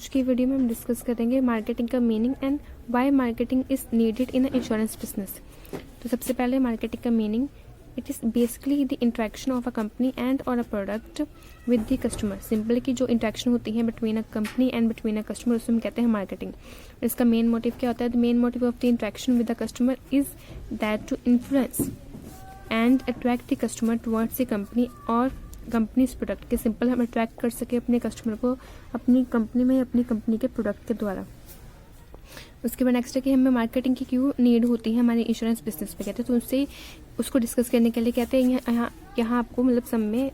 आज की वीडियो में हम डिस्कस करेंगे मार्केटिंग का meaning and why marketing is needed in insurance business. तो सबसे पहले मार्केटिंग का meaning, it is basically the interaction of a company and और a product with the customer. Simple की जो इंट्रैक्शन होती है between a company and between a customer, उसमें हम कहते हैं मार्केटिंग। इसका मेन मोटिव क्या होता है? The main motive of the interaction with the customer is that to influence and attract the customer towards the company और कंपनीज प्रोडक्ट के। सिंपल हम अट्रैक्ट कर सके अपने कस्टमर को अपनी कंपनी में, अपनी कंपनी के प्रोडक्ट के द्वारा। उसके बाद नेक्स्ट है कि हमें मार्केटिंग की क्यों नीड होती है हमारे इंश्योरेंस बिजनेस पे, कहते हैं। तो उससे उसको डिस्कस करने के लिए कहते हैं यहाँ आपको मतलब सब में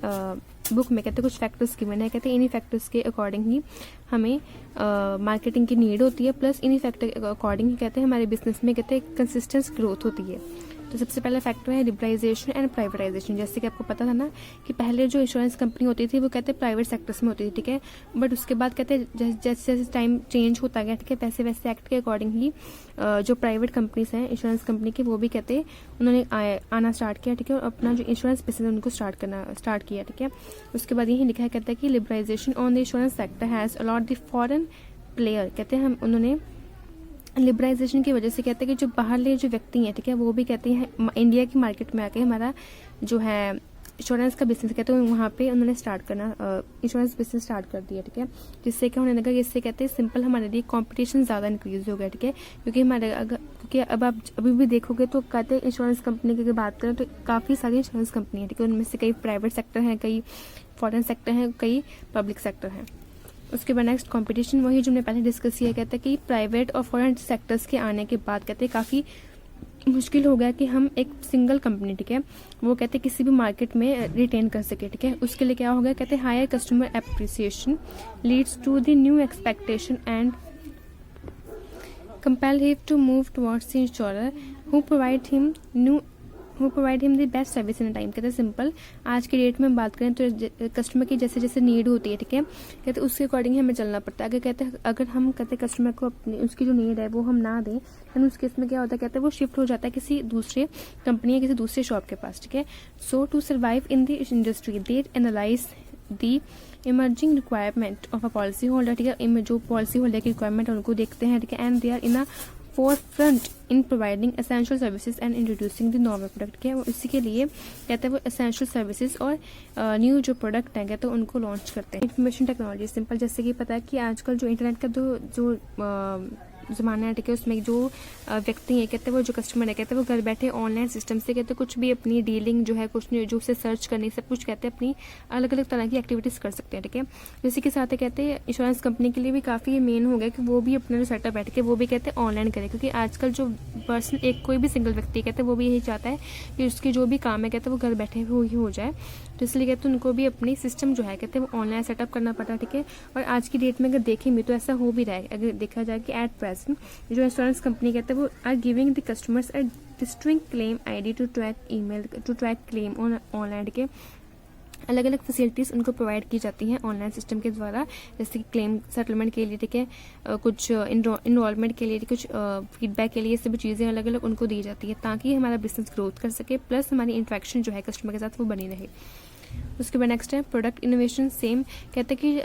बुक में कहते हैं कुछ फैक्टर्स गिवन है। कहते हैं इन्हीं फैक्टर्स के अकॉर्डिंग ही हमें मार्केटिंग की नीड होती है, प्लस इन्हीं फैक्टर के अकॉर्डिंग ही कहते हैं हमारे बिजनेस में कहते हैं कंसिस्टेंस ग्रोथ होती है। तो सबसे पहला फैक्टर है लिबरलाइजेशन एंड प्राइवेटाइजेशन। जैसे कि आपको पता था ना कि पहले जो इंश्योरेंस कंपनी होती थी वो कहते हैं प्राइवेट सेक्टर्स में होती थी, ठीक है। बट उसके बाद कहते हैं जैसे जैसे टाइम चेंज होता गया, ठीक है, वैसे वैसे एक्ट के अकॉर्डिंग ही जो प्राइवेट कंपनीज हैं इंश्योरेंस कंपनी के, वो भी कहते हैं उन्होंने आना स्टार्ट किया, ठीक है, और अपना जो इंश्योरेंस बिजनेस उनको स्टार्ट किया, ठीक है। उसके बाद यही लिखा है, कहता है कि liberalisation on the insurance sector has allot the foreign player. कहते हैं हम उन्होंने लिबराइजेशन की वजह से कहते हैं कि जो बाहरले जो व्यक्ति हैं, ठीक है, वो भी कहते हैं इंडिया की मार्केट में आके हमारा जो है इंश्योरेंस का बिजनेस कहते हैं वहाँ पे उन्होंने स्टार्ट करना इंश्योरेंस बिजनेस स्टार्ट कर दिया, ठीक है। जिससे क्या होने लगा, इससे कहते हैं सिंपल हमारे लिए कंपटीशन ज़्यादा इंक्रीज हो गया, ठीक है। क्योंकि क्योंकि अब आप अभी भी देखोगे तो कहते हैं इंश्योरेंस कंपनी की अगर बात करें तो काफ़ी सारी इंश्योरेंस कंपनी है, ठीक है। उनमें से कई प्राइवेट सेक्टर हैं, कई फॉरेन सेक्टर हैं, कई पब्लिक सेक्टर हैं। उसके बाद नेक्स्ट कंपटीशन, वही जो हमने पहले डिस्कस किया, कहता है कि प्राइवेट और फॉरेन सेक्टर्स के आने के बाद कहते हैं काफ़ी मुश्किल हो गया कि हम एक सिंगल कंपनी, ठीक है, वो कहते हैं किसी भी मार्केट में रिटेन कर सके, ठीक है। उसके लिए क्या हो गया, कहते हैं higher customer appreciation leads to the new expectation and compel him to move towards the insurer who provide him the best service in a time। कहते हैं सिंपल आज की डेट में बात करें तो कस्टमर की जैसे जैसे नीड होती है, ठीक है, कहते हैं उसके अकॉर्डिंग ही हमें चलना पड़ता है। अगर हम कहते हैं कस्टमर को अपनी उसकी जो नीड है वो हम ना दें, तो उस केस में क्या होता है, कहते हैं वो शिफ्ट हो जाता है किसी दूसरे कंपनी या किसी दूसरे शॉप के पास, ठीक है। So to survive in the industry they analyse the emerging requirement of a policy holder, ठीक है, जो पॉलिसी होल्डर की रिक्वायरमेंट है उनको देखते हैं, ठीक है, and they are in a forefront in providing essential services and introducing the novel product। क्या है वो इसी के लिए कहते हैं वो essential services और न्यू जो प्रोडक्ट है कहते हैं उनको लॉन्च करते हैं। इंफॉर्मेशन टेक्नोलॉजी सिंपल जैसे कि पता है कि आजकल जो इंटरनेट का जो ज़माना है, ठीक है, उसमें जो व्यक्ति है कहते हैं वो जो कस्टमर है कहते हैं वो घर बैठे ऑनलाइन सिस्टम से कहते हैं कुछ भी अपनी डीलिंग जो है कुछ जो उसे सर्च करनी सब कुछ कहते हैं अपनी अलग अलग तरह की एक्टिविटीज़ कर सकते हैं, ठीक है। इसी के साथ कहते हैं इंश्योरेंस कंपनी के लिए भी काफ़ी मेन हो गया कि वो भी अपना जो सेटअप बैठ के वो भी कहते हैं ऑनलाइन करे, क्योंकि आजकल जो पर्सन एक कोई भी सिंगल व्यक्ति कहते हैं वो भी यही चाहता है कि उसकी जो भी काम है कहते हैं वो घर बैठे हुए ही हो जाए। तो इसलिए कहते हैं उनको भी अपनी सिस्टम जो है कहते हैं वो ऑनलाइन सेटअप करना पड़ता है, ठीक है। और आज की डेट में अगर देखेंगे तो ऐसा हो भी रहा है, अगर देखा जाए कि एट प्रेजेंट जो इंश्योरेंस कंपनी कहते हैं वो are giving the customers a distinct claim ID to track claim online, ठीक है। अलग अलग फैसिलिटीज़ उनको प्रोवाइड की जाती हैं ऑनलाइन सिस्टम के द्वारा, जैसे कि क्लेम सेटलमेंट के लिए, ठीक है, कुछ इनरोलमेंट के लिए, कुछ फीडबैक के लिए, ये सभी चीज़ें अलग अलग उनको दी जाती है ताकि हमारा बिजनेस ग्रोथ कर सके, प्लस हमारी इंट्रैक्शन जो है कस्टमर के साथ वो बनी रहे। उसके बाद नेक्स्ट है प्रोडक्ट इनोवेशन। सेम कहते हैं कि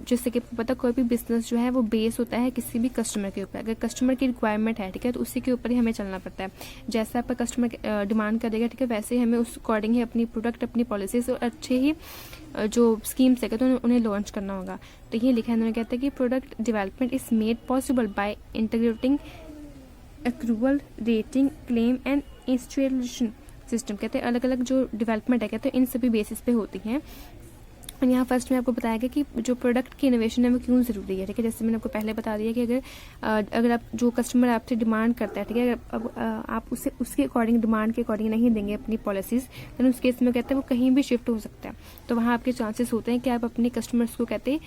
जैसे कि पता कोई भी बिजनेस जो है वो बेस होता है किसी भी कस्टमर के ऊपर। अगर कस्टमर की रिक्वायरमेंट है, ठीक है, तो उसी के ऊपर ही हमें चलना पड़ता है। जैसा आपका कस्टमर डिमांड करेगा, ठीक है, वैसे ही हमें उस अकॉर्डिंग ही अपनी प्रोडक्ट, अपनी पॉलिसीज और अच्छे ही जो स्कीम्स है तो उन्हें लॉन्च करना होगा। तो ये लिखा है उन्होंने, कहते हैं कि product development is made possible by integrating accrual, rating, claim and installation system. कहते हैं अलग अलग जो डेवलपमेंट है कहते हैं इन सभी बेसिस पे होती हैं। और यहाँ फर्स्ट में आपको बताया गया कि जो प्रोडक्ट की इनोवेशन है वो क्यों ज़रूरी है, ठीक है। जैसे मैंने आपको पहले बता दिया कि अगर आप जो कस्टमर आपसे डिमांड करता है, ठीक है, अब आप उसे उसके अकॉर्डिंग डिमांड के अकॉर्डिंग नहीं देंगे अपनी पॉलिसीज़, तो उस केस में कहते हैं वो कहीं भी शिफ्ट हो सकता है। तो वहाँ आपके चांसेस होते हैं कि आप अपने कस्टमर्स को कहते हैं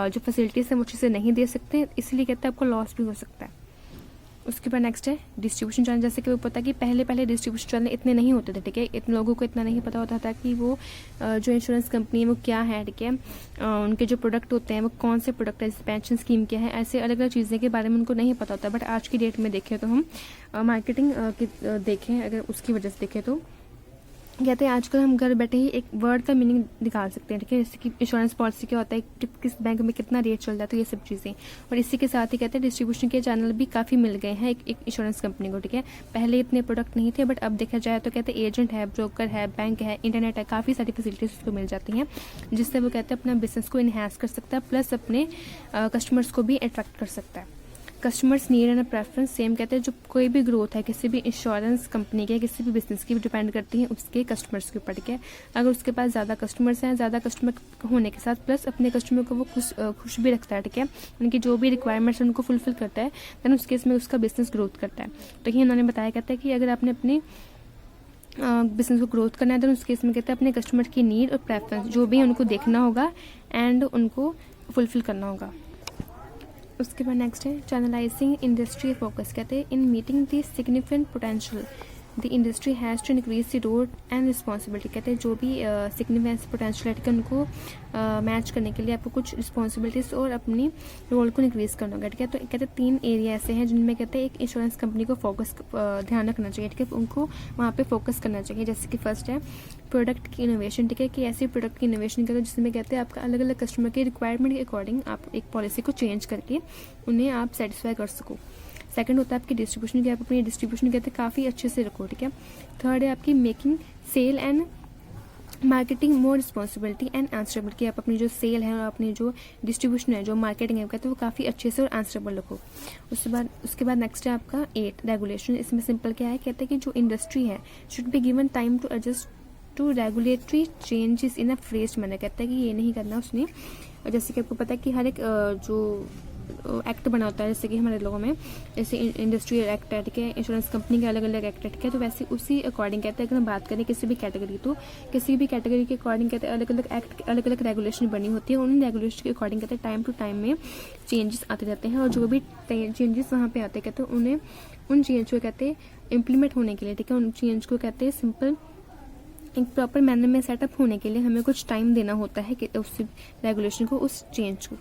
जो फैसिलिटीज़ हैं वो अच्छे से नहीं दे सकते, इसलिए कहते हैं आपको लॉस भी हो सकता है। उसके बाद नेक्स्ट है डिस्ट्रीब्यूशन चैनल। जैसे कि वो पता कि पहले डिस्ट्रीब्यूशन चैनल इतने नहीं होते थे, ठीक है, इतने लोगों को इतना नहीं पता होता था कि वो जो इंश्योरेंस कंपनी है वो क्या है, ठीक है, उनके जो प्रोडक्ट होते हैं वो कौन से प्रोडक्ट है, पेंशन स्कीम क्या है, ऐसे अलग अलग चीज़ें के बारे में उनको नहीं पता होता। बट आज की डेट में देखें तो हम मार्केटिंग देखें, अगर उसकी वजह से देखें तो कहते हैं आजकल हम घर बैठे ही एक वर्ड का मीनिंग निकाल सकते हैं, ठीक है। जैसे कि इंश्योरेंस पॉलिसी क्या होता है, किस बैंक में कितना रेट चल रहा है, तो ये सब चीज़ें। और इसी के साथ ही कहते हैं डिस्ट्रीब्यूशन के चैनल भी काफ़ी मिल गए हैं एक इंश्योरेंस कंपनी को, ठीक है। पहले इतने प्रोडक्ट नहीं थे, बट अब देखा जाए तो कहते हैं एजेंट है, ब्रोकर है, बैंक है, इंटरनेट है, काफ़ी सारी फैसिलिटीज़ उसको मिल जाती हैं, जिससे वो कहते हैं अपना बिजनेस को इन्हांस कर सकता है, प्लस अपने कस्टमर्स को भी अट्रैक्ट कर सकता है। Customers need and preference same कहते हैं, जो कोई भी ग्रोथ है किसी भी इंश्योरेंस कंपनी के, किसी भी बिजनेस की, भी डिपेंड करती है उसके कस्टमर्स के ऊपर, ठीक है। अगर उसके पास ज़्यादा कस्टमर्स हैं, ज़्यादा कस्टमर होने के साथ प्लस अपने कस्टमर को वो खुश भी रखता है, ठीक है, उनकी जो भी रिक्वायरमेंट्स उनको फुलफिल करता है, देन उस केस में उसका बिजनेस ग्रोथ करता है। तो ये उन्होंने बताया, कहता है कि अगर आपने अपने बिजनेस को ग्रोथ करना है, देन उस केस में कहते हैं अपने कस्टमर की नीड और प्रेफरेंस जो भी उनको देखना होगा एंड उनको फुलफिल करना होगा। उसके बाद नेक्स्ट है चैनलाइजिंग इंडस्ट्री फोकस। कहते हैं in meeting the significant potential the industry has to increase the role and responsibility. कहते हैं जो भी सिग्निफिकेंस पोटेंशियलिटी है उनको मैच करने के लिए आपको कुछ रिस्पॉन्सिबिलिटीज़ और अपनी रोल को इंक्रीज करना होगा, ठीक है। तो कहते हैं 3 एरिया ऐसे हैं जिनमें कहते हैं एक इंश्योरेंस कंपनी को फोकस ध्यान रखना चाहिए, ठीक है, उनको वहाँ पे फोकस करना चाहिए। जैसे कि फर्स्ट है प्रोडक्ट की इनोवेशन, ठीक है, कि ऐसी प्रोडक्ट की इनोवेशन करो जिसमें कहते हैं आपका अलग अलग कस्टमर के रिक्वायरमेंट के अकॉर्डिंग आप एक पॉलिसी को चेंज करके उन्हें आप सेटिस्फाई कर सको। सेकंड होता है आपकी डिस्ट्रीब्यूशन, की आप अपनी डिस्ट्रीब्यूशन कहते हैं काफ़ी अच्छे से रखो, ठीक है। थर्ड है आपकी making sale and marketing more responsibility and answerable, कि आप अपनी जो सेल है और अपनी जो डिस्ट्रीब्यूशन है, जो मार्केटिंग है, कहते हैं वो काफ़ी अच्छे से और आंसरेबल रखो। उसके बाद नेक्स्ट है आपका 8 रेगुलेशन। इसमें सिंपल क्या है, कहते हैं कि जो इंडस्ट्री है should be given time to adjust to regulatory changes in a fairest manner. कहता है कि ये नहीं करना उसने, जैसे कि आपको पता है कि हर एक जो एक्ट बना होता है, जैसे कि हमारे लोगों में जैसे इंडस्ट्रियल एक्ट है, ठीक है, इंश्योरेंस कंपनी के अलग अलग एक्ट है, ठीक है, तो वैसे उसी अकॉर्डिंग कहते हैं अगर हम बात करें किसी भी कैटेगरी, तो किसी भी कैटेगरी के अकॉर्डिंग कहते हैं अलग अलग एक्ट, अलग अलग रेगुलेशन बनी होती है, उन रेगुलेशन के अकॉर्डिंग कहते हैं टाइम टू टाइम में चेंजेस आते रहते हैं, और जो भी चेंजेस वहाँ पे आते हैं कहते हैं उन्हें उन चेंज को कहते हैं इम्प्लीमेंट होने के लिए, ठीक है, उन चेंज को कहते हैं सिंपल एक प्रॉपर मैनर में सेटअप होने के लिए हमें कुछ टाइम देना होता है कि उस रेगुलेशन को, उस चेंज को।